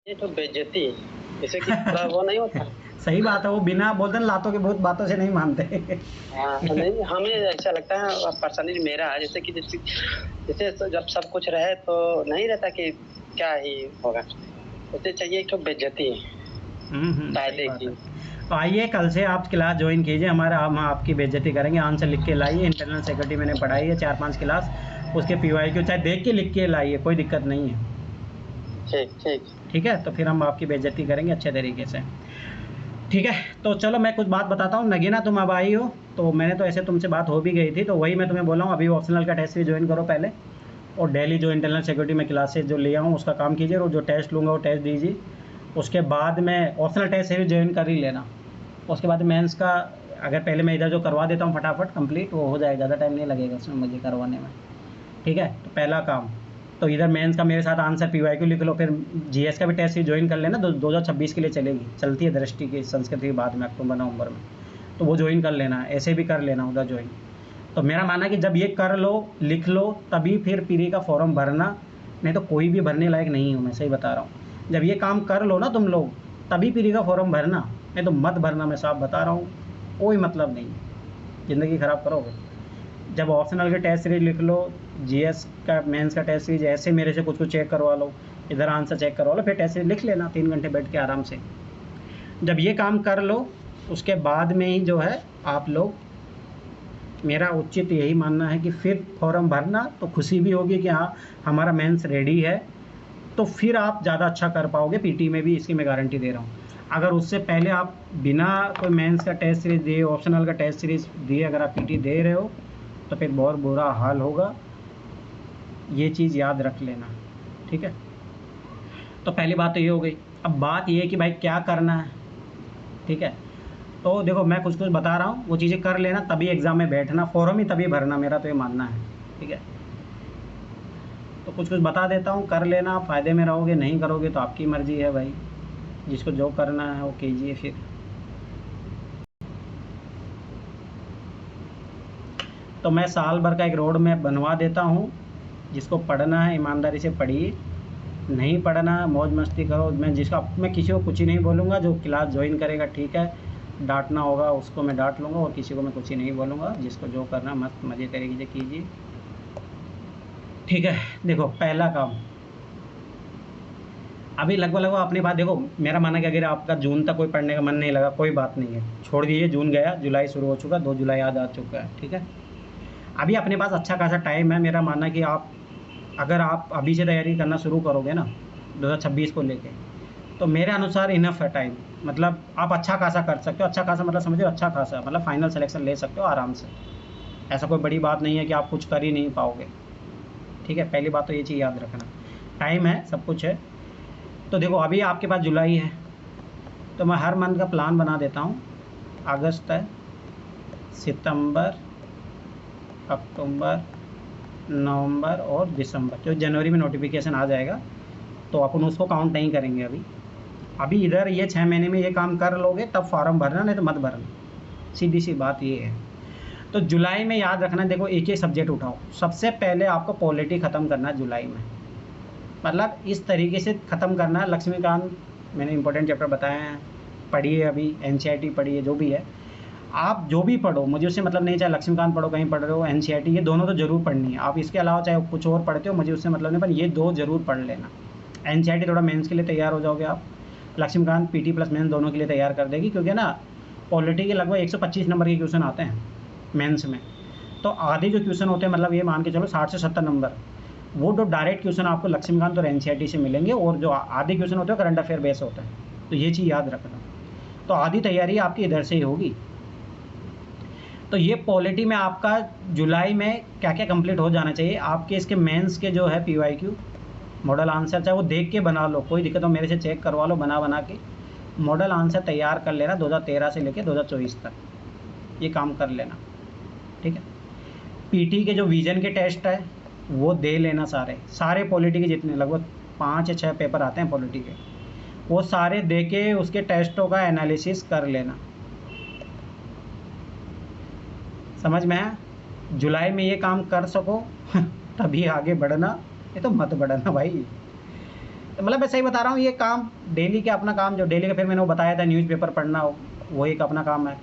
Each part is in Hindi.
ये तो बेइज्जती है, जैसे कि थोड़ा वो नहीं होता। सही बात है, वो बिना बोलते ना लातों के भूत बातों से नहीं मानते। हाँ, नहीं हमें ऐसा लगता है पर्सनली मेरा है जैसे कि जैसे जब सब कुछ रहे तो नहीं रहता कि क्या ही होगा, उसे चाहिए तो बेइज्जती सही कायदे बात की। है। तो आइए कल से आप क्लास ज्वाइन कीजिए हमारा, हम आपकी बेइज्जती करेंगे। आंसर लिख के लाइए, इंटरनल सिक्योरिटी मैंने पढ़ाई है 4-5 क्लास, उसके पीवाईक्यू चाहे देख के लिख के लाइए, कोई दिक्कत नहीं है। ठीक ठीक। ठीक है, तो फिर हम आपकी बेइज्जती करेंगे अच्छे तरीके से। ठीक है, तो चलो मैं कुछ बात बताता हूँ। नगीना तुम अब आई हो, तो मैंने तो ऐसे तुमसे बात हो भी गई थी, तो वही मैं तुम्हें बोला हूँ, अभी ऑप्शनल का टेस्ट भी ज्वाइन करो पहले, और डेली जो इंटरनल सिक्योरिटी में क्लासेस जो लिया हूँ उसका काम कीजिए, और जो टेस्ट लूँगा वो टेस्ट दीजिए। उसके बाद में ऑप्शनल टेस्ट से भी ज्वाइन कर ही लेना। उसके बाद मेंस का अगर पहले मैं इधर जो करवा देता हूँ फटाफट कंप्लीट, वो हो जाएगा, ज़्यादा टाइम नहीं लगेगा उसमें मुझे करवाने में। ठीक है, तो पहला काम तो इधर मेंस का मेरे साथ आंसर पीवाईक्यू लिख लो, फिर जीएस का भी टेस्ट ही ज्वाइन कर लेना, 2026 के लिए चलेगी, चलती है दृष्टि की संस्कृत की बाद में अक्टूबर नवंबर में, तो वो ज्वाइन कर लेना, ऐसे भी कर लेना उधर ज्वाइन। तो मेरा मानना है कि जब ये कर लो लिख लो तभी फिर पीरी का फॉर्म भरना, नहीं तो कोई भी भरने लायक नहीं हूँ, मैं सही बता रहा हूँ। जब ये काम कर लो ना तुम लोग तभी पीरी का फॉर्म भरना, नहीं तो मत भरना, मैं साफ बता रहा हूँ, कोई मतलब नहीं है, ज़िंदगी ख़राब करोगे। जब ऑप्शनल के टेस्ट सीरीज लिख लो, जीएस का मेंस का टेस्ट सीरीज ऐसे मेरे से कुछ कुछ चेक करवा लो, इधर आंसर चेक करवा लो, फिर टेस्ट सीरीज लिख लेना 3 घंटे बैठ के आराम से। जब ये काम कर लो उसके बाद में ही जो है आप लोग, मेरा उचित यही मानना है कि फिर फॉर्म भरना, तो खुशी भी होगी कि हाँ हमारा मेंस रेडी है, तो फिर आप ज़्यादा अच्छा कर पाओगे पीटी में भी, इसकी मैं गारंटी दे रहा हूँ। अगर उससे पहले आप बिना कोई मेंस का टेस्ट सीरीज दिए, ऑप्शनल का टेस्ट सीरीज दिए अगर आप पीटी दे रहे हो तो फिर बहुत बुरा हाल होगा, ये चीज़ याद रख लेना। ठीक है, तो पहली बात तो ये हो गई। अब बात ये है कि भाई क्या करना है। ठीक है, तो देखो मैं कुछ कुछ बता रहा हूँ, वो चीज़ें कर लेना तभी एग्ज़ाम में बैठना, फॉर्म ही तभी भरना, मेरा तो ये मानना है। ठीक है, तो कुछ कुछ बता देता हूँ, कर लेना, आप फ़ायदे में रहोगे, नहीं करोगे तो आपकी मर्ज़ी है भाई, जिसको जो करना है वो कीजिए। फिर तो मैं साल भर का एक रोड मैप बनवा देता हूँ, जिसको पढ़ना है ईमानदारी से पढ़िए, नहीं पढ़ना मौज मस्ती करो। मैं किसी को कुछ ही नहीं बोलूँगा, जो क्लास ज्वाइन करेगा ठीक है, डांटना होगा उसको मैं डांट लूँगा, और किसी को मैं कुछ ही नहीं बोलूँगा। जिसको जो करना मस्त मज़े तरीके से कीजिए। ठीक है, देखो पहला काम, अभी लगभग लगभग अपनी बात देखो, मेरा मानना है कि अगर आपका जून तक कोई पढ़ने का मन नहीं लगा, कोई बात नहीं है, छोड़ दीजिए, जून गया, जुलाई शुरू हो चुका, 2 जुलाई आज आ चुका है। ठीक है, अभी अपने पास अच्छा खासा टाइम है। मेरा मानना है कि अगर आप अभी से तैयारी करना शुरू करोगे ना 2026 को लेके, तो मेरे अनुसार इनफ है टाइम। मतलब आप अच्छा खासा कर सकते हो, अच्छा खासा मतलब समझो अच्छा खासा, मतलब फाइनल सिलेक्शन ले सकते हो आराम से। ऐसा कोई बड़ी बात नहीं है कि आप कुछ कर ही नहीं पाओगे। ठीक है, पहली बात तो ये चीज़ याद रखना, टाइम है, सब कुछ है। तो देखो अभी आपके पास जुलाई है, तो मैं हर मंथ का प्लान बना देता हूँ। अगस्त है, सितंबर, अक्टूबर, नवंबर और दिसंबर, जो जनवरी में नोटिफिकेशन आ जाएगा तो अपन उसको काउंट नहीं करेंगे। अभी अभी इधर ये 6 महीने में ये काम कर लोगे तब फॉर्म भरना, नहीं तो मत भरना, सीधी सी बात ये है। तो जुलाई में याद रखना, देखो एक ही सब्जेक्ट उठाओ, सबसे पहले आपको पॉलिटी ख़त्म करना है जुलाई में, मतलब इस तरीके से ख़त्म करना है। लक्ष्मीकांत मैंने इंपॉर्टेंट चैप्टर बताए हैं, पढ़िए, अभी एनसीईआरटी पढ़िए, जो भी है आप जो भी पढ़ो, मुझे उससे मतलब नहीं, चाहे लक्ष्मीकांत पढ़ो, कहीं पढ़ रहे हो, एनसीईआरटी, ये दोनों तो ज़रूर पढ़नी है। आप इसके अलावा चाहे कुछ और पढ़ते हो, मुझे उससे मतलब नहीं, पर ये दो ज़रूर पढ़ लेना। एनसीईआरटी थोड़ा मेंस के लिए तैयार हो जाओगे आप, लक्ष्मीकांत पीटी प्लस मेंस दोनों के लिए तैयार कर देगी, क्योंकि ना पॉलिटी के लगभग 125 नंबर के क्वेश्चन आते हैं मेंस में, तो आधे जो क्वेश्चन होते हैं, मतलब ये मान के चलो 60 से 70 नंबर, वो तो डायरेक्ट क्वेश्चन आपको लक्ष्मीकांत और एनसीईआरटी से मिलेंगे, और जो आधे क्वेश्चन होते हैं करंट अफेयर बेस होता है। तो ये चीज़ याद रखना, तो आधी तैयारी आपकी इधर से ही होगी। तो ये पॉलिटी में आपका जुलाई में क्या क्या कंप्लीट हो जाना चाहिए आपके, इसके मेंस के जो है पीवाईक्यू मॉडल आंसर, चाहे वो देख के बना लो, कोई दिक्कत हो मेरे से चेक करवा लो, बना के मॉडल आंसर तैयार कर लेना 2013 से लेकर 2024 तक, ये काम कर लेना। ठीक है, पीटी के जो विजन के टेस्ट है वो दे लेना, सारे सारे पॉलिटी के जितने लगभग 5 या 6 पेपर आते हैं पॉलिटी के, वो सारे दे के उसके टेस्टों का एनालिसिस कर लेना। समझ में आया? जुलाई में ये काम कर सको तभी आगे बढ़ना, ये तो मत बढ़ना भाई। मतलब मैं सही बता रहा हूँ, ये काम डेली का अपना काम जो डेली का, फिर मैंने वो बताया था न्यूज़पेपर पढ़ना, वो एक अपना काम है।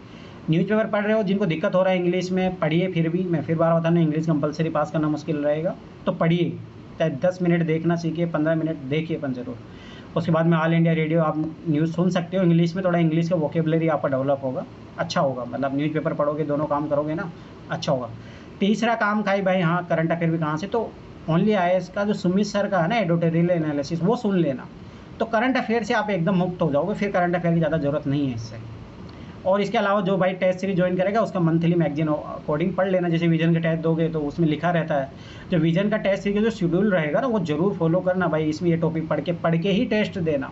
न्यूज़पेपर पढ़ रहे हो, जिनको दिक्कत हो रहा है इंग्लिश में, पढ़िए। फिर भी मैं फिर बार बता रहा हूँ, इंग्लिश कंपलसरी पास करना मुश्किल रहेगा तो पढ़िए, चाहे 10 मिनट देखना सीखिए, 15 मिनट देखिए अपन ज़रूर। उसके बाद में ऑल इंडिया रेडियो आप न्यूज़ सुन सकते हो इंग्लिश में, थोड़ा इंग्लिश का वोकेबलरी आपका डेवलप होगा, अच्छा होगा। मतलब न्यूज़पेपर पढ़ोगे, दोनों काम करोगे ना, अच्छा होगा। तीसरा काम खाई भाई, हाँ करंट अफेयर भी कहाँ से, तो ओनली IAS का जो सुमित सर का है ना एडिटोरियल एनालिसिस, वो सुन लेना, तो करंट अफेयर से आप एकदम मुक्त हो जाओगे, फिर करंट अफेयर की ज़्यादा ज़रूरत नहीं है इससे। और इसके अलावा जो भाई टेस्ट सीरीज ज्वाइन करेगा उसका मंथली मैगजीन अकॉर्डिंग पढ़ लेना। जैसे विजन का टेस्ट दोगे तो उसमें लिखा रहता है, जो विजन का टेस्ट सीरीज का जो शेड्यूल रहेगा ना, वो जरूर फॉलो करना भाई। इसमें ये टॉपिक पढ़ के ही टेस्ट देना,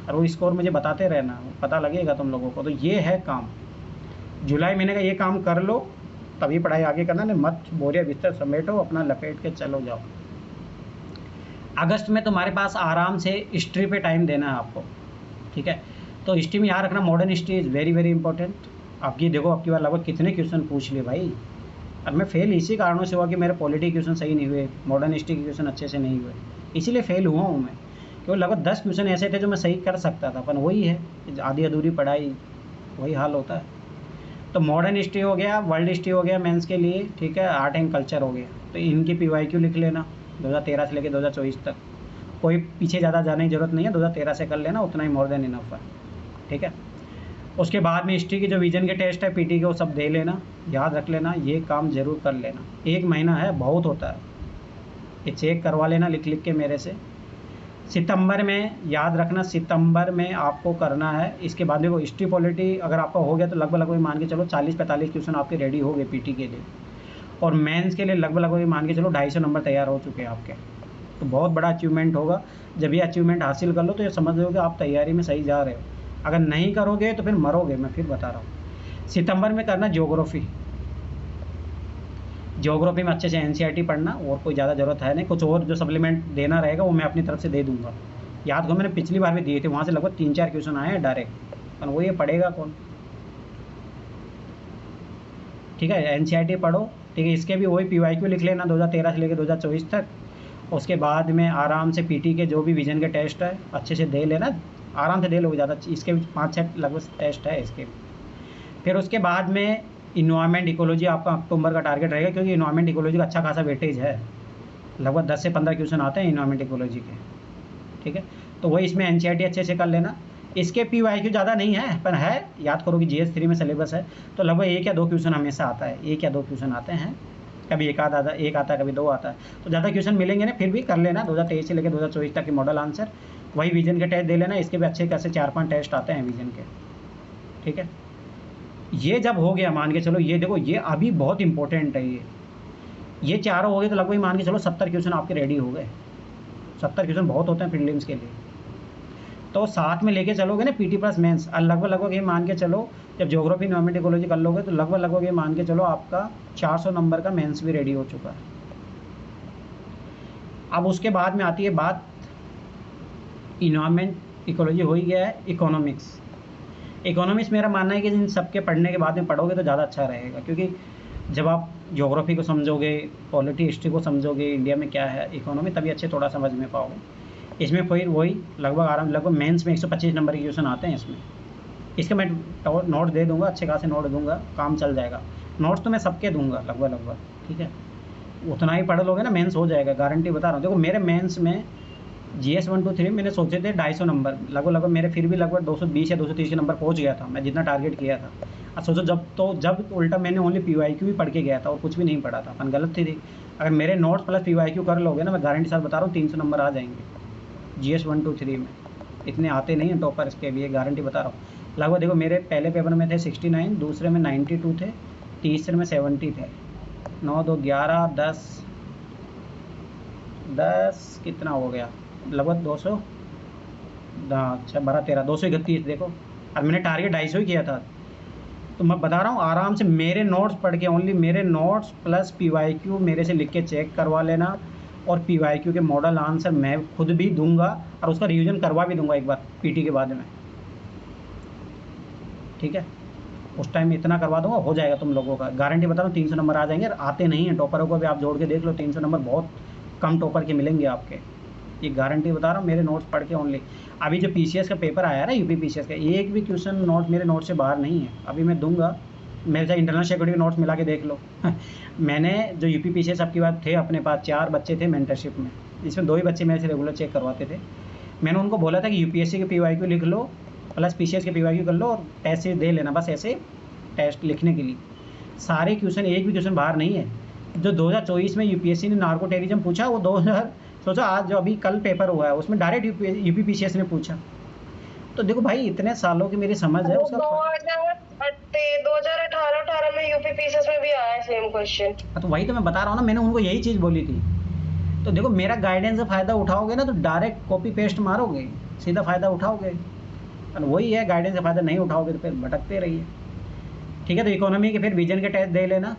और वो स्कोर मुझे बताते रहना, पता लगेगा तुम लोगों को। तो ये है काम, जुलाई महीने का ये काम कर लो, तभी पढ़ाई आगे करना। नहीं मत बोरिया बिस्तर समेटो, अपना लपेट के चलो जाओ। अगस्त में तुम्हारे पास आराम से हिस्ट्री पे टाइम देना है आपको, ठीक है। तो हिस्ट्री में याद रखना, modern history is very very important. आपकी देखो आपकी बार लगभग कितने क्वेश्चन पूछ लिए भाई। अब मैं फेल इसी कारणों से हुआ कि मेरे पॉलिटी क्वेश्चन सही नहीं हुए, मॉडर्न हिस्ट्री के क्वेश्चन अच्छे से नहीं हुए, इसीलिए फेल हुआ हूँ मैं। क्योंकि लगभग 10 क्वेश्चन ऐसे थे जो मैं सही कर सकता था, पर वही है आधी अधूरी पढ़ाई, वही हाल होता है। तो मॉडर्न हिस्ट्री हो गया, वर्ल्ड हिस्ट्री हो गया मेंस के लिए, ठीक है। आर्ट एंड कल्चर हो गया, तो इनकी PYQ लिख लेना 2013 से लेकर 2024 तक। कोई पीछे ज़्यादा जाने की ज़रूरत नहीं है, 2013 से कर लेना, उतना ही मोर देन इनफ है, ठीक है। उसके बाद में हिस्ट्री के जो विजन के टेस्ट है PT के, वो सब दे लेना, याद रख लेना, ये काम ज़रूर कर लेना। 1 महीना है, बहुत होता है, ये चेक करवा लेना लिख लिख के मेरे से। सितंबर में याद रखना, सितंबर में आपको करना है। इसके बाद देखो हिस्ट्री पॉलिटी अगर आपका हो गया तो लगभग मान के चलो 40-45 क्वेश्चन आपके रेडी हो गए PT के लिए, और मेंस के लिए लगभग मान के चलो 250 नंबर तैयार हो चुके हैं आपके। तो बहुत बड़ा अचीवमेंट होगा। जब ये अचीवमेंट हासिल कर लो तो ये समझ लो कि आप तैयारी में सही जा रहे हो। अगर नहीं करोगे तो फिर मरोगे, मैं फिर बता रहा हूँ। सितंबर में करना ज्योग्राफी, ज्योग्राफी में अच्छे से NCERT पढ़ना, और कोई ज़्यादा ज़रूरत है नहीं। कुछ और जो सप्लीमेंट देना रहेगा वो मैं अपनी तरफ से दे दूंगा। याद करो मैंने पिछली बार भी दिए थे, वहाँ से लगभग 3-4 क्वेश्चन आए हैं डायरेक्ट, पर वो ये पढ़ेगा कौन, ठीक है। NCERT पढ़ो, ठीक है। इसके भी वही PYQ लिख लेना 2013 से लेकर 2024 तक। उसके बाद में आराम से PT के जो भी विजन के टेस्ट है अच्छे से दे लेना, आराम से दे लो ज़्यादा, इसके भी 5-6 लगभग टेस्ट है इसके। फिर उसके बाद में इन्वायरमेंट इकोलॉजी आपका अक्टूबर का टारगेट रहेगा, क्योंकि इन्वायरमेंट इकोलॉजी का अच्छा खासा वेटेज है, लगभग 10 से 15 क्वेश्चन आते हैं इन्वायरमेंट इकोलॉजी के, ठीक है। तो वही इसमें NCERT अच्छे से कर लेना। इसके PYQ ज़्यादा नहीं है, पर है, याद करो कि GS3 में सिलेबस है, तो लगभग 1 या 2 क्वेश्चन हमेशा आता है, 1 या 2 क्वेश्चन आते हैं, कभी एक आता है, कभी 2 आता है, तो ज़्यादा क्वेश्चन मिलेंगे ना, फिर भी कर लेना। 2023 से लेकर 2024 तक के मॉडल आंसर, वही विजन के टेस्ट दे लेना। इसके भी अच्छे खासे 4-5 टेस्ट आते हैं विजन के, ठीक है। ये जब हो गया मान के चलो, ये देखो ये अभी बहुत इंपॉर्टेंट है, ये चारों हो गए तो लगभग मान के चलो 70 क्वेश्चन आपके रेडी हो गए। 70 क्वेश्चन बहुत होते हैं प्रीलिम्स के लिए, तो साथ में लेके चलोगे ना PT प्लस मेंस, लगभग ये मान के चलो, जब ज्योग्राफी इन्वायरमेंट इकोलॉजी कर लोगे तो लगभग ये मान के चलो आपका 400 नंबर का मेंस भी रेडी हो चुका है। अब उसके बाद में आती है बात, इन्वायरमेंट इकोलॉजी हो ही गया है, इकोनॉमिक्स मेरा मानना है कि इन सबके पढ़ने के बाद में पढ़ोगे तो ज़्यादा अच्छा रहेगा, क्योंकि जब आप ज्योग्राफी को समझोगे, पॉलिटी हिस्ट्री को समझोगे, इंडिया में क्या है इकोनॉमी, तभी अच्छे थोड़ा समझ में पाओगे। इसमें फिर वही लगभग मेंस में 125 नंबर के क्वेश्चन आते हैं इसमें। इसका मैं नोट दे दूंगा, अच्छे खासे नोट दूंगा, काम चल जाएगा। नोट्स तो मैं सबके दूंगा लगभग, ठीक है। उतना ही पढ़ लोगे ना, मेंस हो जाएगा, गारंटी बता रहा हूँ। देखो मेरे मेंस में GS 1, 2, 3 मैंने सोचे थे 250 नंबर, लगभग मेरे फिर भी लगभग 220 या 230 के नंबर पहुंच गया था मैं, जितना टारगेट किया था। अब सोचो जब उल्टा मैंने ओनली PYQ भी पढ़ के गया था और कुछ भी नहीं पढ़ा था, अपन गलत थी। अगर मेरे नोट्स प्लस PYQ कर लोगे ना, मैं गारंटी साथ बता रहा हूँ 300 नंबर आ जाएंगे GS 1, 2, 3 में। इतने आते नहीं हैं टॉपर्स के लिए, गारंटी बता रहा हूँ। लगभग देखो मेरे पहले पेपर में थे 69, दूसरे में 92 थे, तीसरे में 70 थे। 9, 2, 11, 10 कितना हो गया, लगभग 200, अच्छा 12, 13, 231 देखो। अब मैंने टारगेट 250 ही किया था। तो मैं बता रहा हूँ आराम से मेरे नोट्स पढ़ के, ओनली मेरे नोट्स प्लस PYQ मेरे से लिख के चेक करवा लेना, और PYQ के मॉडल आंसर मैं खुद भी दूंगा, और उसका रिवीजन करवा भी दूंगा एक बार PT के बाद में, ठीक है। उस टाइम इतना करवा दूंगा, हो जाएगा तुम लोगों का, गारंटी बता रहा हूँ 300 नंबर आ जाएंगे। आते नहीं हैं टॉपरों को भी आप जोड़ के देख लो, 300 नंबर बहुत कम टॉपर के मिलेंगे आपके, ये गारंटी बता रहा हूँ, मेरे नोट्स पढ़ के ओनली। अभी जो पीसीएस का पेपर आया ना, यूपी पीसीएस का, एक भी क्वेश्चन नोट मेरे नोट से बाहर नहीं है। अभी मैं दूंगा, मेरे साथ इंटरनल सिक्योरिटी के नोट्स मिला के देख लो। मैंने जो यूपी पीसीएस आपकी बात थे, अपने पास 4 बच्चे थे मेंटरशिप में, इसमें 2 ही बच्चे मेरे से रेगुलर चेक करवाते थे। मैंने उनको बोला था कि यूपीएससी के पीवाईक्यू लिख लो प्लस पीसीएस के पीवाईक्यू कर लो और टेस्ट सीरीज दे लेना, बस ऐसे टेस्ट लिखने के लिए। सारे क्वेश्चन, एक भी क्वेश्चन बाहर नहीं है। जो 2024 में यूपीएससी ने नार्को टेररिज्म पूछा, वो 2000 सोचो आज जो अभी कल पेपर हुआ है उसमें डायरेक्ट यूपी पीसीएस ने पूछा। तो देखो भाई, इतने सालों की मेरी समझ है उसका। 2018 में यूपी पीसीएस में भी आया है सेम क्वेश्चन। तो वही तो मैं बता रहा हूँ ना, मैंने उनको यही चीज़ बोली थी। तो देखो, मेरा गाइडेंस से फ़ायदा उठाओगे ना तो डायरेक्ट कॉपी पेस्ट मारोगे, सीधा फ़ायदा उठाओगे। और वही है, गाइडेंस से फ़ायदा नहीं उठाओगे तो फिर भटकते रहिए। ठीक है, तो इकोनॉमी के फिर विजन के टेस्ट दे लेना,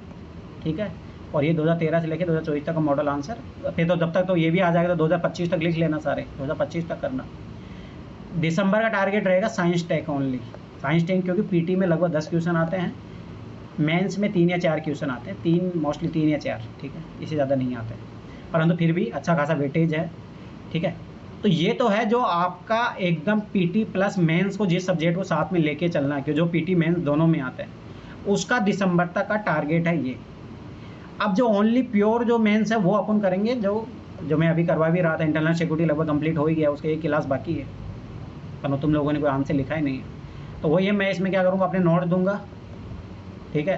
ठीक है। और ये 2013 से लेकर 2024 तक का मॉडल आंसर, फिर तो जब तक तो ये भी आ जाएगा तो 2025 तक लिख लेना सारे, 2025 तक करना। दिसंबर का टारगेट रहेगा science tech only, science tech, क्योंकि पीटी में लगभग 10 क्वेश्चन आते हैं, मेंस में 3 या 4 क्वेश्चन आते हैं, 3 मोस्टली 3 या 4, ठीक है, इससे ज़्यादा नहीं आते, परंतु फिर भी अच्छा खासा वेटेज है, ठीक है। तो ये तो है जो आपका एकदम पीटी प्लस मेंस को, जिस सब्जेक्ट को साथ में लेके चलना है, कि जो पीटी मेंस दोनों में आते हैं, उसका दिसंबर तक का टारगेट है ये। अब जो ओनली प्योर जो मेंस है वो अपन करेंगे, जो मैं अभी करवा भी रहा था, इंटरनल सिक्योरिटी लगभग कंप्लीट हो ही गया, उसका एक क्लास बाकी है, पर तुम लोगों ने कोई आंसर लिखा ही नहीं है। तो वही है, मैं इसमें क्या करूँगा, अपने नोट दूंगा, ठीक है,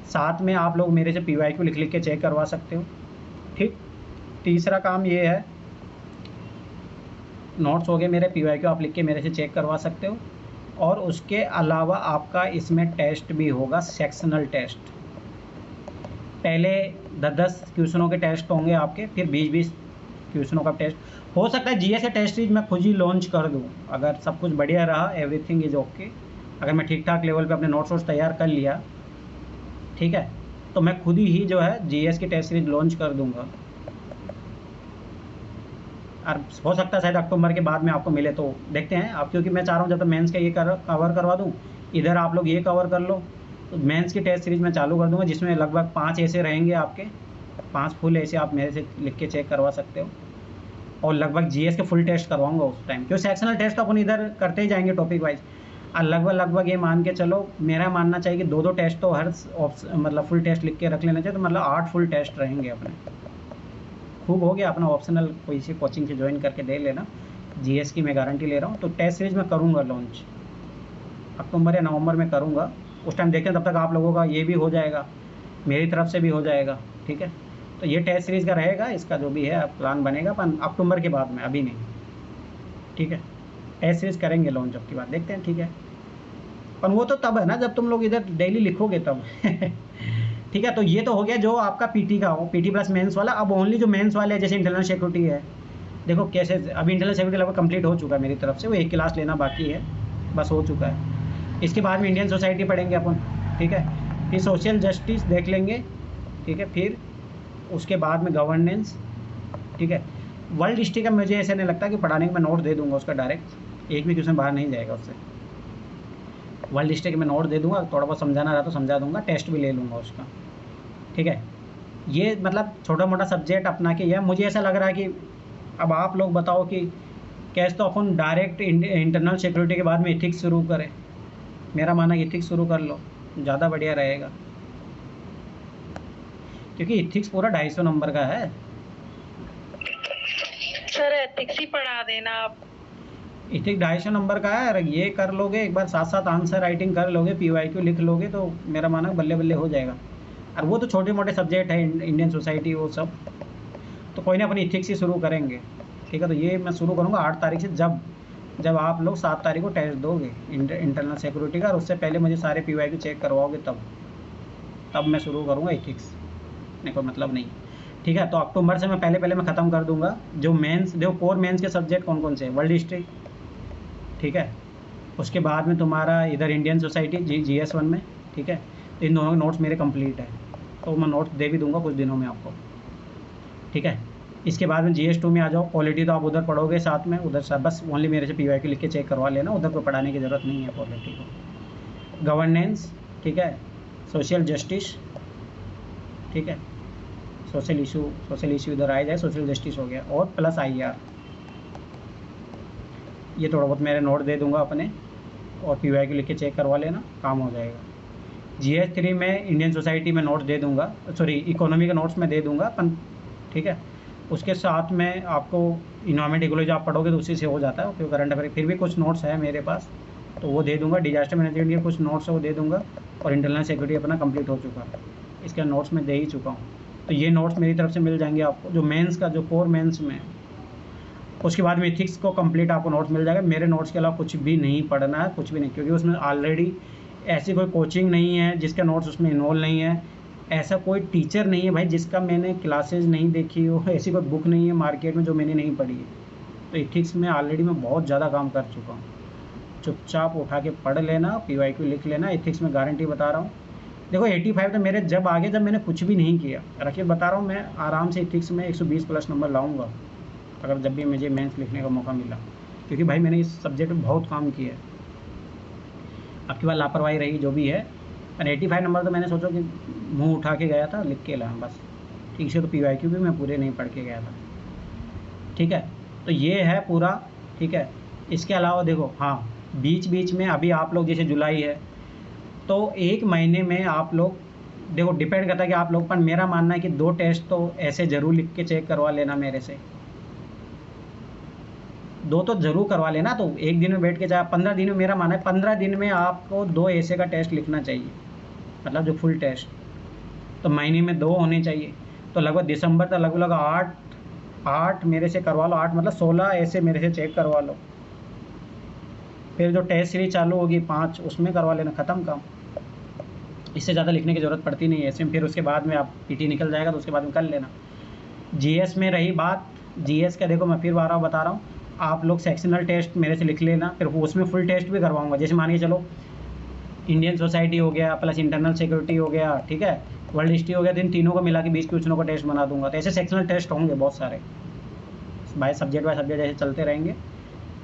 साथ में आप लोग मेरे से पीवाईक्यू लिख के चेक करवा सकते हो, ठीक। तीसरा काम ये है, नोट्स हो गए मेरे, पीवाईक्यू आप लिख के मेरे से चेक करवा सकते हो। और उसके अलावा आपका इसमें टेस्ट भी होगा, सेक्शनल टेस्ट। पहले 10-10 क्वेश्चनों के टेस्ट होंगे आपके, फिर 20-20 क्वेश्चनों का टेस्ट। हो सकता है जीएस टेस्ट सीरीज मैं खुद ही लॉन्च कर दूं, अगर सब कुछ बढ़िया रहा, एवरीथिंग इज ओके, अगर मैं ठीक ठाक लेवल पे अपने नोट्स वोट्स तैयार कर लिया, ठीक है, तो मैं खुद ही जो है जीएस की टेस्ट सीरीज लॉन्च कर दूंगा। और हो सकता है शायद अक्टूबर के बाद में आपको मिले, तो देखते हैं आप, क्योंकि मैं चाह रहा हूँ जब तक मेंस का ये कवर करवा दूँ, इधर आप लोग ये कवर कर लो, तो मेंस की टेस्ट सीरीज मैं चालू कर दूँगा, जिसमें लगभग 5 ऐसे रहेंगे आपके, 5 फुल ऐसे आप मेरे से लिख के चेक करवा सकते हो। और लगभग जीएस के फुल टेस्ट करवाऊँगा उस टाइम, क्योंकि सेक्शनल टेस्ट अपन इधर करते ही जाएंगे टॉपिक वाइज। और लगभग ये मान के चलो, मेरा मानना चाहिए कि 2-2 टेस्ट तो हर मतलब फुल टेस्ट लिख के रख लेना चाहिए, तो मतलब 8 फुल टेस्ट रहेंगे अपने। खूब हो गया, अपना ऑप्शनल कोई सी कोचिंग से ज्वाइन करके दे लेना, जीएस की मैं गारंटी ले रहा हूँ। तो टेस्ट सीरीज मैं करूँगा लॉन्च, अक्टूबर या नवंबर में करूँगा, उस टाइम देखें, तब तक आप लोगों का ये भी हो जाएगा, मेरी तरफ से भी हो जाएगा, ठीक है। तो ये टेस्ट सीरीज़ का रहेगा, इसका जो भी है प्लान बनेगा, पर अक्टूबर के बाद में, अभी नहीं, ठीक है। टेस्ट सीरीज़ करेंगे लॉन्च अब की बात, देखते हैं, ठीक है। पर वो तो तब है ना जब तुम लोग इधर डेली लिखोगे तब। ठीक है, तो ये तो हो गया जो आपका पीटी का हो, पीटी प्लस मेंस वाला। अब ओनली जो मेंस वाले हैं, जैसे इंटरनल सिक्योरिटी है, देखो कैसे, अभी इंटरनल सिक्योरिटी लगभग कंप्लीट हो चुका है मेरी तरफ से, वो 1 क्लास लेना बाकी है, बस हो चुका है। इसके बाद में इंडियन सोसाइटी पढ़ेंगे अपन, ठीक है, फिर सोशल जस्टिस देख लेंगे, ठीक है, फिर उसके बाद में गवर्नेंस, ठीक है। वर्ल्ड हिस्ट्री का मुझे ऐसा नहीं लगता कि पढ़ाने का मैं नोट दे दूंगा उसका डायरेक्ट, एक भी क्वेश्चन बाहर नहीं जाएगा उससे। वर्ल्ड हिस्ट्री के मैं नोट दे दूंगा, थोड़ा बहुत समझाना रहा तो समझा दूंगा, टेस्ट भी ले लूँगा उसका, ठीक है। ये मतलब छोटा मोटा सब्जेक्ट अपना के, यह मुझे ऐसा लग रहा है कि अब आप लोग बताओ कि कैसे, तो अपन डायरेक्ट इंटरनल सिक्योरिटी के बाद में इथिक्स शुरू करें। मेरा मानना इथिक्स शुरू कर लो, ज़्यादा बढ़िया रहेगा, क्योंकि इथिक्स पूरा 250 नंबर का है। सर एथिक्स ही पढ़ा देना आप। इथिक्स 250 नंबर का है, अगर ये कर लोगे एक बार, साथ साथ आंसर राइटिंग कर लोगे, पीवाईक्यू लिख लोगे, तो मेरा मानना बल्ले बल्ले हो जाएगा। और वो तो छोटे मोटे सब्जेक्ट है, इंडियन सोसाइटी वो सब, तो कोई ना, अपनी इथिक्स ही शुरू करेंगे, ठीक है। तो ये मैं शुरू करूँगा 8 तारीख से, जब आप लोग 7 तारीख को टेस्ट दोगे इंटरनल सिक्योरिटी का, और उससे पहले मुझे सारे पीवाईक्यू चेक करवाओगे, तब मैं शुरू करूँगा इथिक्स, नहीं कोई मतलब नहीं, ठीक है। तो अक्टूबर से मैं पहले मैं ख़त्म कर दूंगा जो मेंस, जो कोर मेंस के सब्जेक्ट कौन कौन से हैं, वर्ल्ड हिस्ट्री, ठीक है, उसके बाद में तुम्हारा इधर इंडियन सोसाइटी GS1 में, ठीक है। तो इन दोनों नोट्स मेरे कंप्लीट है, तो मैं नोट्स दे भी दूंगा कुछ दिनों में आपको, ठीक है। इसके बाद में GS2 में आ जाओ, पॉलिटी तो आप उधर पढ़ोगे साथ में, उधर सब बस ओनली मेरे से पीवाईक्यू लिख के चेक करवा लेना, उधर को पढ़ाने की ज़रूरत नहीं है पॉलिटी को। गवर्नेंस, ठीक है, सोशल जस्टिस, ठीक है, सोशल इशू इधर आ जाए, सोशल जस्टिस हो गया, और प्लस IR, ये थोड़ा बहुत मेरे नोट दे दूंगा अपने, और PYQ लिख के चेक करवा लेना, काम हो जाएगा। GS3 में इंडियन सोसाइटी में नोट्स दे दूंगा, सॉरी इकोनॉमी के नोट्स में दे दूंगा अपन, ठीक है। उसके साथ में आपको इन्वायरमेंट इकोलॉजी आप पढ़ोगे तो उसी से हो जाता है, क्योंकि करंट अफेयर फिर भी कुछ नोट्स है मेरे पास, तो वो दे दूंगा। डिजास्टर मैनेजमेंट के कुछ नोट्स है वो दे दूंगा, और इंटरनल सिक्योरिटी अपना कंप्लीट हो चुका है, इसके नोट्स मैं दे ही चुका हूँ। तो ये नोट्स मेरी तरफ से मिल जाएंगे आपको, जो मेंस का, जो कोर मेंस में। उसके बाद में एथिक्स को कंप्लीट आपको नोट्स मिल जाएगा। मेरे नोट्स के अलावा कुछ भी नहीं पढ़ना है, कुछ भी नहीं, क्योंकि उसमें ऑलरेडी ऐसी कोई कोचिंग नहीं है जिसका नोट्स उसमें इन्वॉल्व नहीं है, ऐसा कोई टीचर नहीं है भाई जिसका मैंने क्लासेज नहीं देखी हो, ऐसी कोई बुक नहीं है मार्केट में जो मैंने नहीं पढ़ी है। तो एथिक्स में ऑलरेडी मैं बहुत ज़्यादा काम कर चुका हूँ, चुपचाप उठा के पढ़ लेना, PYQ लिख लेना। एथिक्स में गारंटी बता रहा हूँ, देखो 85 तो मेरे जब आगे, जब मैंने कुछ भी नहीं किया, रखिए बता रहा हूँ, मैं आराम से एथिक्स में 120 प्लस नंबर लाऊंगा अगर जब भी मुझे मेंस लिखने का मौका मिला, क्योंकि भाई मैंने इस सब्जेक्ट में बहुत काम किया है। आपकी बात लापरवाही रही जो भी है, पर 85 नंबर तो मैंने सोचो कि मुंह उठा के गया था, लिख के लाया बस, ठीक से। तो PYQ भी मैं पूरे नहीं पढ़ के गया था, ठीक है। तो ये है पूरा, ठीक है। इसके अलावा देखो, हाँ बीच बीच में अभी आप लोग, जैसे जुलाई है तो 1 महीने में आप लोग देखो, डिपेंड करता है कि आप लोग, पर मेरा मानना है कि 2 टेस्ट तो ऐसे ज़रूर लिख के चेक करवा लेना मेरे से, 2 तो ज़रूर करवा लेना। तो एक दिन में बैठ के चाहे 15 दिन में, मेरा मानना है 15 दिन में आपको 2 ऐसे का टेस्ट लिखना चाहिए, मतलब जो फुल टेस्ट। तो महीने में 2 होने चाहिए, तो लगभग दिसंबर तक लगभग 8 मेरे से करवा लो, 8 मतलब 16 ऐसे मेरे से चेक करवा लो। फिर जो टेस्ट सीरीज चालू होगी 5, उसमें करवा लेना, ख़त्म काम। इससे ज़्यादा लिखने की ज़रूरत पड़ती नहीं है ऐसे में। फिर उसके बाद में आप PT निकल जाएगा तो उसके बाद में कर लेना। GS में रही बात, GS का देखो मैं फिर बार बता रहा हूँ, आप लोग सेक्शनल टेस्ट मेरे से लिख लेना, फिर उसमें फुल टेस्ट भी करवाऊंगा। जैसे मान के चलो इंडियन सोसाइटी हो गया, प्लस इंटरनल सिक्योरिटी हो गया, ठीक है, वर्ल्ड हिस्ट्री हो गया, तो इन तीनों को मिला के 20 क्वेश्चनों का टेस्ट बना दूंगा। तो ऐसे सेक्शनल टेस्ट होंगे बहुत सारे, बाय सब्जेक्ट ऐसे चलते रहेंगे।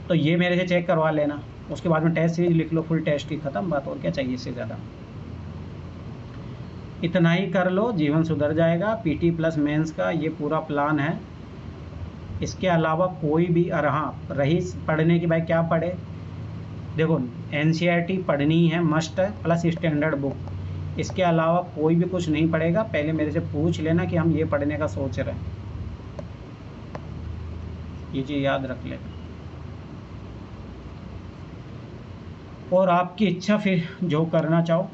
तो ये मेरे से चेक करवा लेना, उसके बाद में टेस्ट सीरीज लिख लो, फुल टेस्ट की, ख़त्म बात। और क्या चाहिए इससे ज़्यादा, इतना ही कर लो, जीवन सुधर जाएगा। PT प्लस मेंस का ये पूरा प्लान है। इसके अलावा कोई भी, और हाँ रही पढ़ने की, भाई क्या पढ़े, देखो NCERT पढ़नी है, मस्ट है, प्लस स्टैंडर्ड बुक। इसके अलावा कोई भी कुछ नहीं पढ़ेगा। पहले मेरे से पूछ लेना कि हम ये पढ़ने का सोच रहे हैं, ये चीज़ याद रख लेना। और आपकी इच्छा, फिर जो करना चाहो।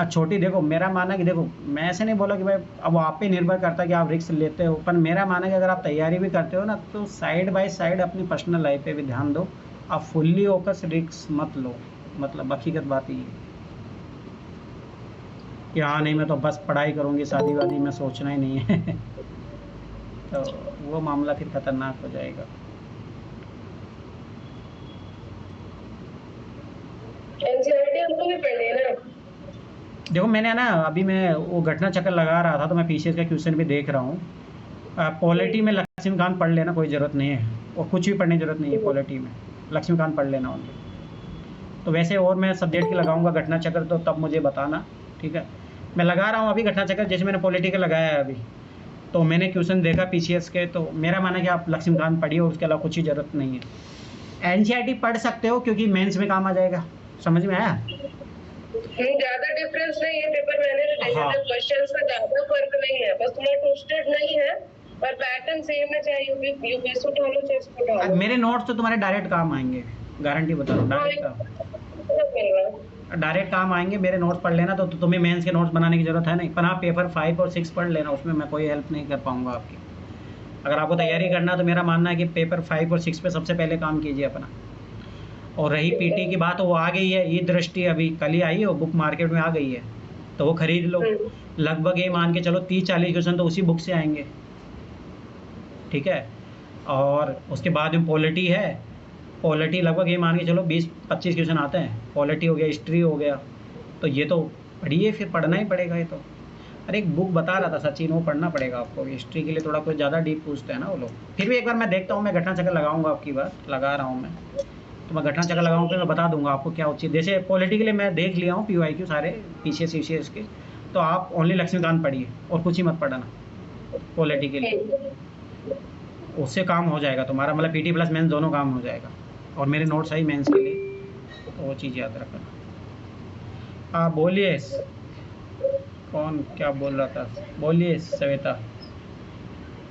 छोटी, देखो मेरा मानना कि देखो मैं ऐसे नहीं बोला कि भाई, अब आप पे निर्भर करता है कि आप रिस्क लेते हो, पर मेरा मानना है कि अगर आप तैयारी भी करते हो ना, तो साइड बाय साइड अपनी पर्सनल लाइफ पे भी ध्यान दो। आप फुल्ली फोकस रिस्क मत लो, मतलब हकीकत बात ही है कि हाँ नहीं मैं तो बस पढ़ाई करूँगी, शादी वादी में सोचना ही नहीं है तो वो मामला फिर खतरनाक हो जाएगा। एनसीईआरटी हमको भी पढ़नी है ना। देखो मैंने ना अभी मैं वो घटना चक्र लगा रहा था, तो मैं PCS का क्वेश्चन भी देख रहा हूँ। पॉलिटी में लक्ष्मीकांत पढ़ लेना, कोई ज़रूरत नहीं है, और कुछ भी पढ़ने की ज़रूरत नहीं है पॉलिटी में, लक्ष्मीकांत पढ़ लेना ओनली। तो वैसे और मैं सब्जेक्ट की लगाऊंगा घटना चक्र, तो तब मुझे बताना, ठीक है। मैं लगा रहा हूँ अभी घटना चक्र, जैसे मैंने पॉलिटिकल लगाया है अभी, तो मैंने क्वेश्चन देखा PCS के, तो मेरा मानना है कि आप लक्ष्मीकांत पढ़िए, और उसके अलावा कुछ ही ज़रूरत नहीं है। NCERT पढ़ सकते हो क्योंकि मेंस में काम आ जाएगा, समझ में आया? ज्यादा डिफरेंस नहीं है, पेपर मैंने देखे थे, क्वेश्चंस का ज्यादा फर्क नहीं है, बस थोड़ा ट्विस्टेड नहीं है, पर पैटर्न सेम है, चाहे यूपीएससी उठा लो चाहे इसको उठा लो। मेरे नोट्स तो तुम्हारे डायरेक्ट काम आएंगे, गारंटी बता रहा हूँ, डायरेक्ट काम आएंगे। मेरे नोट्स पढ़ लेना, तो तुम्हें मेंस के नोट्स बनाने की ज़रूरत है नहीं, पर हाँ पेपर 5 और 6 पढ़ लेना, उसमें मैं कोई हेल्प नहीं कर पाऊँगा आपकी। अगर आपको तैयारी करना, तो मेरा मानना है कि पेपर 5 और 6 पे सबसे पहले काम कीजिए अपना। और रही PT की बात, वो आ गई है, ई दृष्टि अभी कल ही आई है, वो बुक मार्केट में आ गई है, तो वो खरीद लो। लगभग ये मान के चलो 30-40 क्वेश्चन तो उसी बुक से आएंगे, ठीक है। और उसके बाद में पॉलिटी है, पॉलिटी लगभग ये मान के चलो 20-25 क्वेश्चन आते हैं। पॉलिटी हो गया, हिस्ट्री हो गया, तो ये तो पढ़िए, फिर पढ़ना ही पड़ेगा ये तो। अरे एक बुक बता रहा था सचिन, वो पढ़ना पड़ेगा आपको, हिस्ट्री के लिए थोड़ा कुछ ज़्यादा डीप पूछते हैं ना वो लोग। फिर भी एक बार मैं देखता हूँ, मैं घटना चक्र लगाऊंगा, आपकी बात लगा रहा हूँ मैं, तो मैं घटना चक्र लगाऊँ फिर मैं बता दूंगा आपको क्या उचित। जैसे पॉलिटी के लिए मैं देख लिया हूँ PYQ सारे PCS के, तो आप ओनली लक्ष्मीकांत पढ़िए और कुछ ही मत पढ़ना पॉलिटी के लिए, उससे काम हो जाएगा तुम्हारा, मतलब PT प्लस मेंस दोनों काम हो जाएगा। और मेरे नोट्स आई मेंस के लिए, तो वो चीज़ याद रखना। हाँ बोलिए, कौन क्या बोल रहा था, बोलिए श्वेता।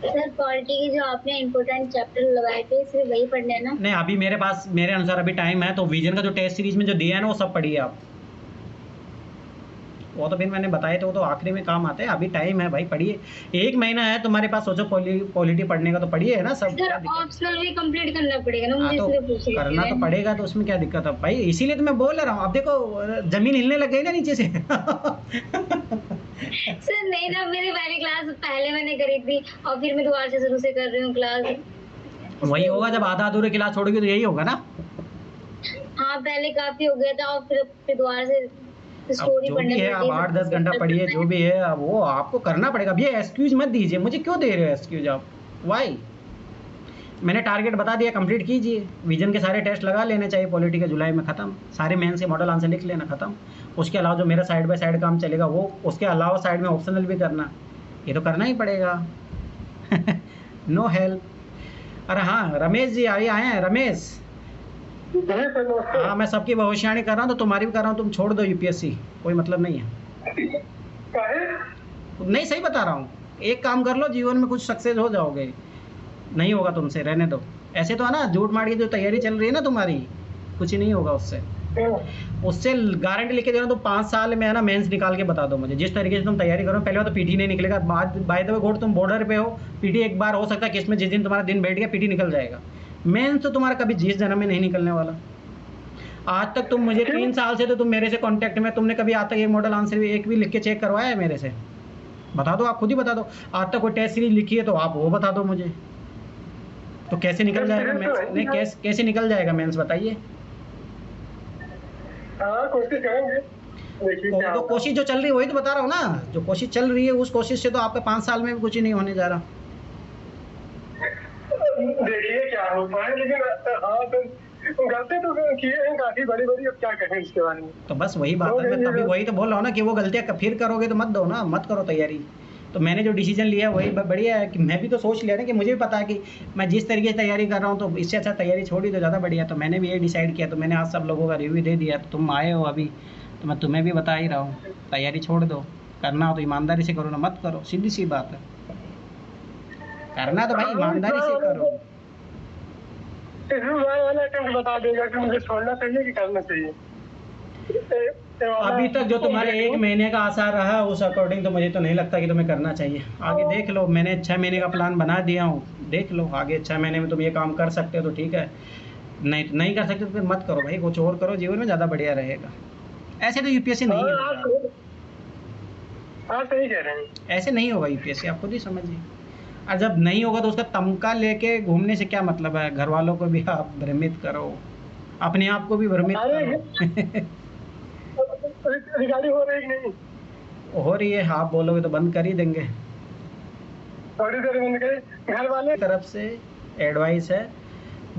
सर पॉलिटी के जो आपने इम्पोर्टेंट चैप्टर लगाए थे सिर्फ वही पढ़ने हैं ना? नहीं, अभी मेरे पास, मेरे अनुसार अभी टाइम है, तो विजन का जो टेस्ट सीरीज में जो दिया है ना वो सब पढ़िए आप। वो तो फिर मैंने बताए थे, वो तो आखिरी में काम आते हैं। अभी टाइम है भाई, पढ़िए। 1 महीना है तुम्हारे पास, सोचो पॉलिटी पढ़ने का, तो पढ़िए है ना सब। सर ऑप्शनल भी कंप्लीट करना पड़ेगा ना हाँ मुझे, तो इसलिए पूछ रही करना तो पड़ेगा, तो उसमें क्या दिक्कत है भाई, इसीलिए तो मैं बोल रहा हूँ। अब देखो जमीन हिलने लग गई ना नीचे से। सर नहीं ना, मेरी पहली क्लास पहले मैंने करी थी और फिर मैं दोबारा से शुरू से कर रही हूँ क्लास। वही होगा जब आधा अधूरे क्लास छोड़ोगे, तो यही होगा ना। हाँ पहले काफी हो गया था और फिर दोबारा से स्टोरी जो पढ़ने भी है आप 8-10 घंटा पढ़िए, जो भी है अब वो आपको करना पड़ेगा। अब ये एक्सक्यूज मत दीजिए, मुझे क्यों दे रहे हो एक्सक्यूज आप, वाई। मैंने टारगेट बता दिया, कंप्लीट कीजिए। विजन के सारे टेस्ट लगा लेने चाहिए, पॉलिटी के जुलाई में ख़त्म, सारे मेन से मॉडल आंसर लिख लेना, ख़त्म। उसके अलावा जो मेरा साइड बाय साइड काम चलेगा वो, उसके अलावा साइड में ऑप्शनल भी करना, ये तो करना ही पड़ेगा। No help. अरे हाँ रमेश जी आए हैं, रमेश। हाँ मैं सबकी भविष्यवाणी कर रहा हूँ, तो तुम्हारी भी कर रहा हूँ, तुम छोड़ दो यूपीएससी, कोई मतलब नहीं है। नहीं सही बता रहा हूँ, एक काम कर लो, जीवन में कुछ सक्सेस हो जाओगे। नहीं होगा तुमसे, रहने दो। ऐसे तो है ना, झूठ मार की जो तैयारी चल रही है ना तुम्हारी, कुछ ही नहीं होगा उससे। उससे गारंटी लेके दे रहा हूँ, तो 5 साल में है ना मेंस निकाल के बता दो मुझे, जिस तरीके से तुम तैयारी करो। पहले तो पीटी नहीं निकलेगा, बाय द वे गॉड तुम बॉर्डर पे हो, पीटी एक बार हो सकता है कि इसमें जिस दिन तुम्हारा दिन बैठ गया पीटी निकल जाएगा। मेंस तो तुम्हारा कभी जिस जन्म में नहीं निकलने वाला। आज तक तुम मुझे 3 साल से तो तुम मेरे से कांटेक्ट में, तुमने कभी आज तक एक मॉडल आंसर भी एक भी लिख के चेक करवाया है मेरे से? बता दो, आप खुद ही बता दो। आज तक कोई टेस्ट सीरीज लिखी है तो आप वो बता दो मुझे। तो कैसे निकल जाएगा मेंस? नहीं कैसे निकल जाएगा मेंस, बताइए। कोशिश करेंगे। तो कोशिश जो चल रही है वही तो बता रहा हूँ ना, जो कोशिश चल रही है उस कोशिश से तो आपका 5 साल में भी कुछ ही नहीं होने जा रहा। देखिए क्या होता है, लेकिन हाँ तो गलती तो किए हैं काफी बड़ी बड़ी, अब क्या कहें इसके बारे में। तो बस वही बात है, मैं तभी वही तो बोल रहा हूँ ना कि वो गलतियाँ फिर करोगे तो मत दो ना, मत करो तैयारी। तो मैंने जो डिसीजन लिया वही बढ़िया है, कि मैं भी तो सोच लिया ना कि मुझे भी पता है कि मैं जिस तरीके से तैयारी कर रहा हूँ, तो इससे अच्छा तैयारी छोड़ी तो ज़्यादा बढ़िया। तो मैंने भी यही डिसाइड किया, तो मैंने आज सब लोगों का रिव्यू दे दिया। तो तुम आए हो अभी, तो मैं तुम्हें भी बता ही रहा हूँ, तैयारी छोड़ दो। करना हो तो ईमानदारी से करो, ना मत करो, सीधी सी बात है। करना तो भाई ईमानदारी से करो। बता देगा कि मुझे छोड़ना चाहिए कि करना चाहिए। अभी तक जो तुम्हारे 1 महीने का आसार रहा उस अकॉर्डिंग तो मुझे तो नहीं लगता कि तुम्हें करना चाहिए। आगे देख लो, मैंने 6 महीने का प्लान बना दिया हूँ, देख लो आगे 6 महीने में तुम ये काम कर सकते हो तो ठीक है, नहीं कर सकते तो फिर मत करो भाई, कुछ और करो, जीवन में ज़्यादा बढ़िया रहेगा। ऐसे तो यूपीएससी नहीं होगा। हाँ सही कह रहे हैं, ऐसे नहीं होगा यूपीएससी, आप खुद ही समझिए। और जब नहीं होगा तो उसका तमका लेके घूमने से क्या मतलब है? घर वालों को भी आप भ्रमित करो, अपने आप को भी भ्रमित करो। रिकॉर्डिंग हो रही नहीं? हो रही है, आप बोलोगे तो बंद कर ही देंगे। थोड़ी देर बंद करें। घर वाले तरफ से एडवाइस है,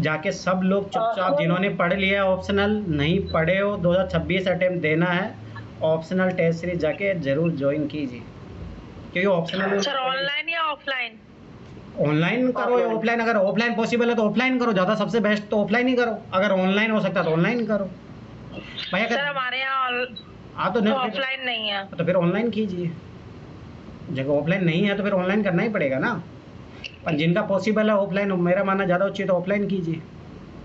जाके सब लोग चुपचाप, जिन्होंने पढ़ लिया ऑप्शनल, नहीं पढ़े हो 2026 अटेम्प्ट देना है, ऑप्शनल टेस्ट सीरीज जाके जरूर ज्वाइन कीजिए, क्योंकि ऑप्शनल। सर ऑनलाइन या ऑफलाइन? ऑनलाइन करो या ऑफलाइन, अगर ऑफलाइन पॉसिबल है तो ऑफलाइन करो, ज़्यादा सबसे बेस्ट तो ऑफलाइन ही करो। अगर ऑनलाइन हो सकता है तो ऑनलाइन करो भाई। सर हमारे यहाँ तो ऑफलाइन नहीं है, तो फिर ऑनलाइन कीजिए। जगह ऑफलाइन नहीं है तो फिर ऑनलाइन करना ही पड़ेगा ना। पर जिनका पॉसिबल है ऑफलाइन, मेरा मानना ज़्यादा उचित तो ऑफलाइन कीजिए,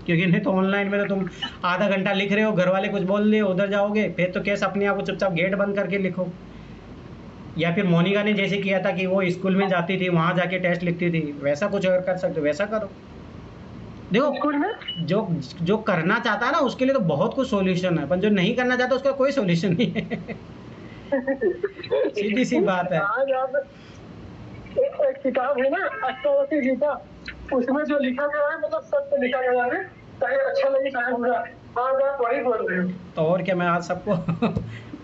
क्योंकि नहीं तो ऑनलाइन में तो तुम आधा घंटा लिख रहे हो, घर वाले कुछ बोल दिए, उधर जाओगे, फिर तो कैसे अपने आप को चुपचाप गेट बंद करके लिखो। या फिर मोनिका ने जैसे किया था कि वो स्कूल में जाती थी, वहाँ जाके टेस्ट लिखती थी, वैसा कुछ अगर कर सकते हो वैसा करो। देखो स्कूल में जो करना चाहता है ना उसके लिए तो बहुत कुछ सॉल्यूशन है, पर जो नहीं करना चाहता उसका कोई सॉल्यूशन नहीं है। सीधी सी बात है। आज आप एक किताब है ना अष्टावक्र गीता, उसमें जो लिखा गया है मतलब सत्य लिखा गया है, चाहे अच्छा लगे चाहे बुरा, आज आप वही बोल रहे हो। तो और क्या, मैं आज सबको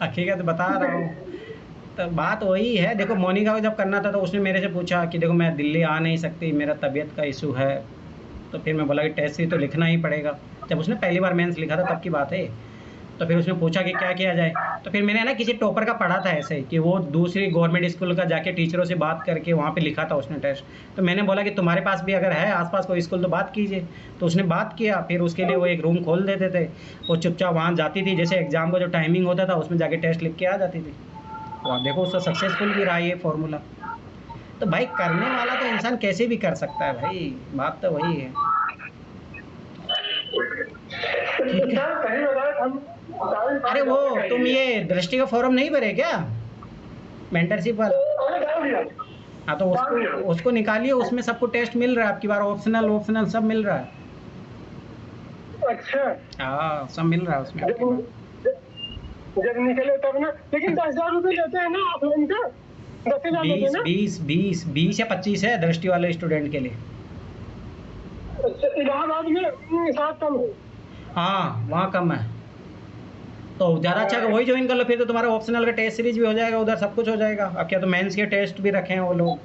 हकीकत बता रहा हूँ। तो बात वही है। देखो मोनिका को जब करना था तो उसने मेरे से पूछा कि देखो मैं दिल्ली आ नहीं सकती, मेरा तबीयत का इशू है, तो फिर मैं बोला कि टेस्ट ही तो लिखना ही पड़ेगा। जब उसने पहली बार मेंस लिखा था तब की बात है। तो फिर उसने पूछा कि क्या किया जाए, तो फिर मैंने ना किसी टॉपर का पढ़ा था ऐसे कि वो दूसरी गवर्नमेंट स्कूल का जाके टीचरों से बात करके वहाँ पे लिखा था उसने टेस्ट। तो मैंने बोला कि तुम्हारे पास भी अगर है आसपास कोई स्कूल तो बात कीजिए। तो उसने बात किया, फिर उसके लिए वो एक रूम खोल देते थे, वो चुपचाप वहाँ जाती थी, जैसे एग्ज़ाम का जो टाइमिंग होता था उसमें जाके टेस्ट लिख के आ जाती थी। तो आप देखो उसका सक्सेसफुल भी रहा ये फॉर्मूला। तो भाई करने वाला तो इंसान कैसे भी कर सकता है भाई, बात तो वही है। ठीक है। सही बताया हम। अरे वो तुम ये दृष्टि का फॉर्म नहीं भरे क्या, मेंटरशिप वाला? अरे डाल दिया। हाँ तो उसको निकालिए, उसमें सबको टेस्ट मिल रहा है आपकी बार, ऑप्शनल सब मिल रहा है। अच्छा, हाँ सब मिल रहा है उसमें आपकी बार। जब निकले तब ना, लेकिन 10,000 रुपये लेते हैं ना ऑफलाइन का, 10,000 लेते हैं ना। 20 या 25 है दृष्टि वाले स्टूडेंट के लिए। अच्छा, इलाहाबाद में साथ कम है। हाँ वहाँ कम है, तो ज़्यादा अच्छा है वही ज्वाइन कर लो, फिर तो तुम्हारा ऑप्शनल का टेस्ट सीरीज भी हो जाएगा, उधर सब कुछ हो जाएगा। अब क्या तो मेंस के टेस्ट भी रखे हैं वो लोग,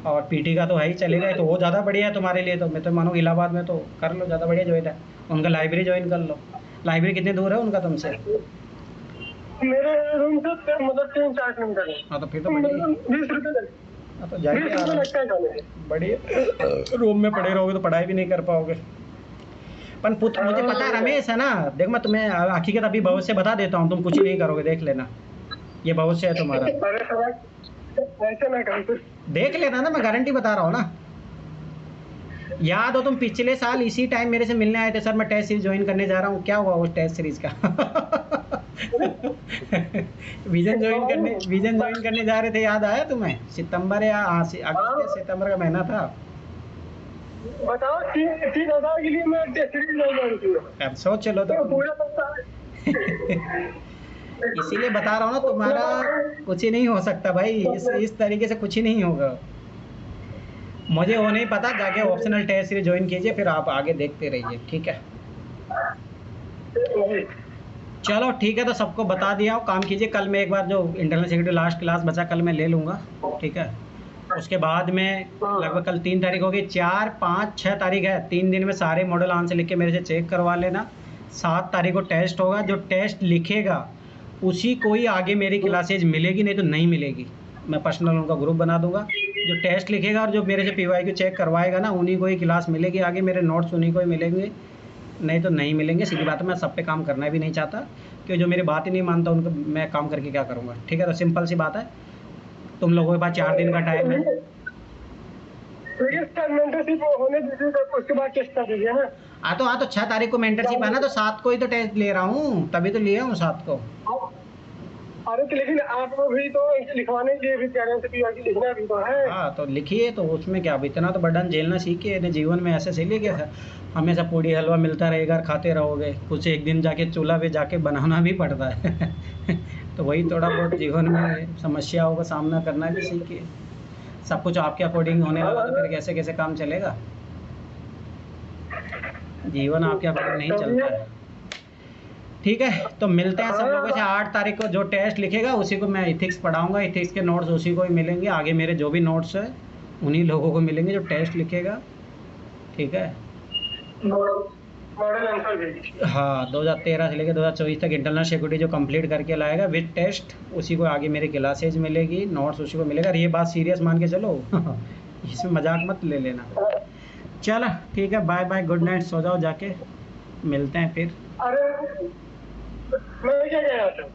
और पीटी का तो है ही चलेगा, तो वो ज़्यादा बढ़िया है तुम्हारे लिए। तो मैं तो मानो इलाहाबाद में तो कर लो, ज़्यादा बढ़िया ज्वाइन है। उनका लाइब्रेरी ज्वाइन कर लो। लाइब्रेरी कितनी दूर है उनका तुमसे? मेरे रूम से मतलब 3-4 किलोमीटर है। हाँ तो फिर तो बढ़िया। 20 रुपये लगते हाँ तो जाइए हैं, लगता है जाने में। बढ़िया। रूम में पड़े रहोगे तो पढ़ाई भी नहीं कर पाओगे। पर मुझे पता है रमेश है ना, देख मैं तुम्हें हकीकत अभी भविष्य बता देता हूँ, तुम कुछ ही नहीं करोगे, देख लेना, ये भविष्य है तुम्हारा। अरे सर ऐसे ना कर, देख लेना ना, मैं गारंटी बता रहा हूँ ना। याद हो तुम पिछले साल इसी टाइम मेरे से मिलने आए थे, सर मैं टेस्ट सीरीज ज्वाइन करने जा रहा हूँ, क्या हुआ उस टेस्ट सीरीज का? विजन ज्वाइन करने जा रहे थे, याद आया तुम्हें? सितंबर या अगस्त या सितंबर का महीना था। बताओ 3,000 के लिए मैं टेस्ट सीरीज नहीं जानती हूँ। अब सोच चलो तो पूरा पता है। इसीलिए बता रहा हूँ ना, तुम्हारा कुछ ही नहीं हो सकता भाई, इस तरीके से कुछ ही नहीं होगा। मुझे वो नहीं पता, जाके ऑप्शनल टेस्ट सीरीज ज्वाइन कीजिए, फिर आप आगे देखते रहिए, ठीक है? चलो ठीक है, तो सबको बता दिया हूँ, काम कीजिए। कल मैं एक बार जो इंटरनल सेक्रेटरी लास्ट क्लास बचा कल मैं ले लूँगा, ठीक है? उसके बाद में लगभग कल 3 तारीख होगी, 4, 5, 6 तारीख है, 3 दिन में सारे मॉडल आंसर लिख के मेरे से चेक करवा लेना। 7 तारीख को टेस्ट होगा, जो टेस्ट लिखेगा उसी को ही आगे मेरी क्लासेज मिलेगी, नहीं तो नहीं मिलेगी। मैं पर्सनल उनका ग्रुप बना दूंगा, जो टेस्ट लिखेगा और जो मेरे से PYQ चेक करवाएगा ना, उन्हीं को ही क्लास मिलेगी आगे, मेरे नोट्स उन्हीं को ही मिलेंगे, नहीं तो नहीं मिलेंगे। सीधी बात है, मैं सब पे काम करना भी नहीं चाहता, क्योंकि जो मेरी बात ही नहीं मानता उनको मैं काम करके क्या करूँगा, ठीक है? तो सिंपल सी बात है, तुम लोगों के पास 4 दिन का टाइम है। मेंटरशिप होने दीजिए, उसके बाद टेस्ट कर दीजिए ना। हाँ तो 6 तारीख को मेंटरशिप है ना, तो 7 को ही तो टेस्ट ले रहा हूँ, तभी तो लिया हूँ 7 को। अरे तो लेकिन आप भी तो लिखवाने के लिए भी कह रहे थे, PYQ लिखना भी तो है। हाँ तो लिखिए, तो उसमें क्या, अब इतना तो बर्डन झेलना सीखिए, इन्हें जीवन में ऐसे से लेके हमेशा पूड़ी हलवा मिलता रहेगा, खाते रहोगे, कुछ एक दिन जाके चूल्हा पे जाके बनाना भी पड़ता है। तो वही थोड़ा बहुत जीवन में समस्याओं का सामना करना भी सीखिए। सब कुछ आपके अकॉर्डिंग होने लगा तो फिर कैसे कैसे काम चलेगा? जीवन आपके अकॉर्डिंग नहीं चलता है, ठीक है? तो मिलते हैं सब लोगों से 8 तारीख को। जो टेस्ट लिखेगा उसी को मैं इथिक्स पढ़ाऊंगा, इथिक्स के नोट्स उसी को ही मिलेंगे, आगे मेरे जो भी नोट्स है उन्हीं लोगों को मिलेंगे जो टेस्ट लिखेगा, ठीक है? मॉडल आंसर भी। हाँ 2013 से लेकर 2024 तक इंटरनल सिक्योरिटी जो कंप्लीट करके लाएगा विद टेस्ट, उसी को आगे मेरी क्लासेज मिलेगी, नोट्स उसी को मिलेगा। ये बात सीरियस मान के चलो। इसमें मजाक मत ले लेना। चलो ठीक है, बाय बाय, गुड नाइट, सो जाओ जाके, मिलते हैं फिर। अरे मैं क्या कह रहा था,